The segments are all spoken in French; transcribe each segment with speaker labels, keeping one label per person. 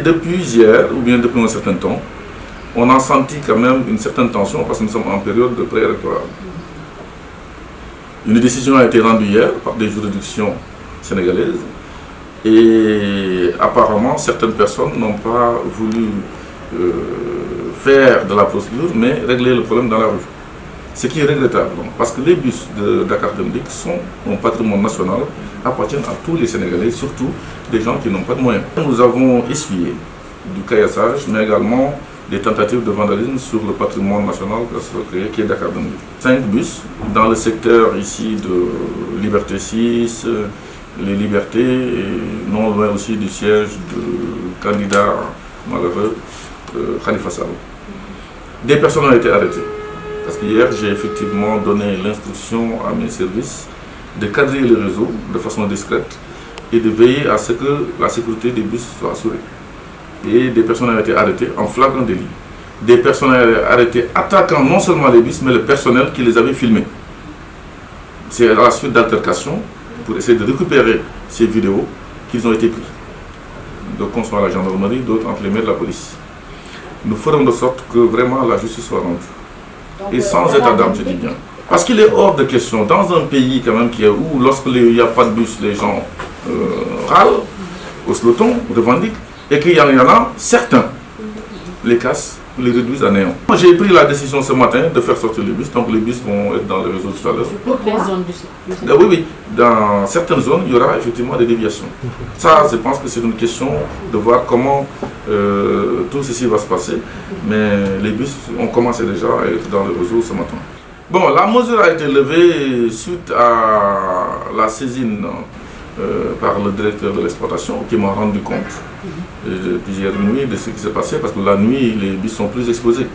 Speaker 1: depuis hier, ou bien depuis un certain temps, on a senti quand même une certaine tension parce que nous sommes en période de préélectorale. Une décision a été rendue hier par des juridictions sénégalaises et apparemment certaines personnes n'ont pas voulu faire de la procédure mais régler le problème dans la rue. Ce qui est regrettable parce que les bus de Dakar Dem Dikk sont un patrimoine national, appartiennent à tous les Sénégalais, surtout des gens qui n'ont pas de moyens. Nous avons essuyé du caillassage mais également des tentatives de vandalisme sur le patrimoine national qui est Dakar Dem Dikk. 5 bus dans le secteur ici de Liberté 6, les Libertés, et non loin aussi du siège du candidat malheureux Khalifa Sall. Des personnes ont été arrêtées. Parce qu'hier, j'ai effectivement donné l'instruction à mes services de cadrer le réseau de façon discrète et de veiller à ce que la sécurité des bus soit assurée. Et des personnes ont été arrêtées en flagrant délit. Des personnes ont été arrêtées attaquant non seulement les bus, mais le personnel qui les avait filmés. C'est à la suite d'altercations pour essayer de récupérer ces vidéos qu'ils ont été pris. Donc, qu'on soit à la gendarmerie, d'autres entre les mains de la police. Nous ferons de sorte que vraiment la justice soit rendue. Et sans état d'âme, je dis bien. Parce qu'il est hors de question, dans un pays quand même qui est où, lorsqu'il n'y a pas de bus, les gens râlent, haussent le ton, revendiquent, et qu'il y en a certains, les cassent, les réduisent à néant. J'ai pris la décision ce matin de faire sortir les bus, donc les bus vont être dans le réseau tout à l'heure. Oui, oui, dans certaines zones, il y aura effectivement des déviations. Ça, je pense que c'est une question de voir comment tout ceci va se passer, mais les bus ont commencé déjà à être dans le réseau ce matin. Bon, la mesure a été levée suite à la saisine par le directeur de l'exploitation qui m'a rendu compte plusieurs nuits de ce qui s'est passé parce que la nuit les bus sont plus exposés.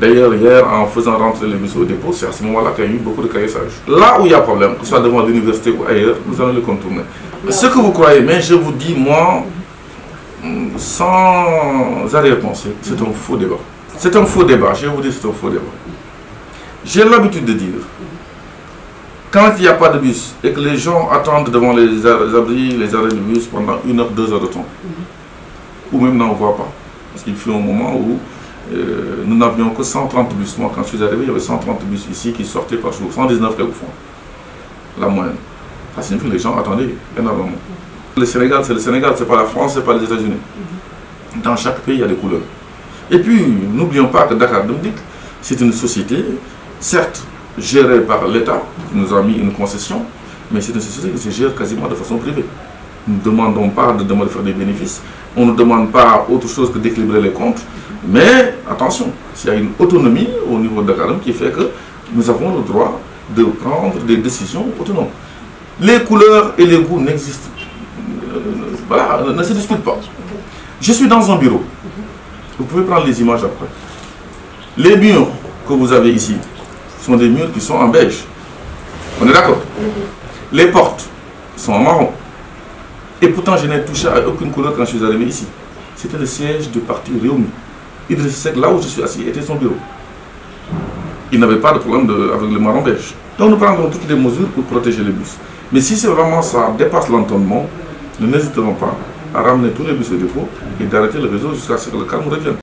Speaker 1: D'ailleurs hier en faisant rentrer les bus au dépôt, c'est à ce moment là qu'il y a eu beaucoup de caillassage. Là où il y a problème, que ce soit devant l'université ou ailleurs, nous allons le contourner. Ce que vous croyez, mais je vous dis moi, sans arrière-pensée, c'est un faux débat. C'est un faux débat, je vais vous dire c'est un faux débat. J'ai l'habitude de dire, quand il n'y a pas de bus et que les gens attendent devant les abris, les arrêts de bus pendant 1 heure, 2 heures de temps, ou même n'en voit pas, parce qu'il fut un moment où nous n'avions que 130 bus. Moi, quand je suis arrivé, il y avait 130 bus ici qui sortaient par jour, 119 quelquefois, la moyenne. Ça signifie que les gens attendaient énormément. Le Sénégal, c'est pas la France, c'est pas les États-Unis. Dans chaque pays, il y a des couleurs. Et puis, n'oublions pas que Dakar Dem Dikk, c'est une société, certes, gérée par l'État, qui nous a mis une concession, mais c'est une société qui se gère quasiment de façon privée. Nous ne demandons pas de faire des bénéfices, on ne demande pas autre chose que d'équilibrer les comptes, mais attention, il y a une autonomie au niveau de Dakar qui fait que nous avons le droit de prendre des décisions autonomes. Les couleurs et les goûts n'existent, voilà, ne se discutent pas. Je suis dans un bureau, vous pouvez prendre les images après. Les murs que vous avez ici sont des murs qui sont en beige. On est d'accord? Les portes sont en marron. Et pourtant, je n'ai touché à aucune couleur quand je suis arrivé ici. C'était le siège du parti Rewmi. Idriss Seck, là où je suis assis, était son bureau. Il n'avait pas de problème avec le marron beige. Donc nous prendrons toutes les mesures pour protéger les bus. Mais si c'est vraiment ça dépasse l'entendement, nous n'hésiterons pas à ramener tous les bus au dépôt et d'arrêter le réseau jusqu'à ce que le calme revienne.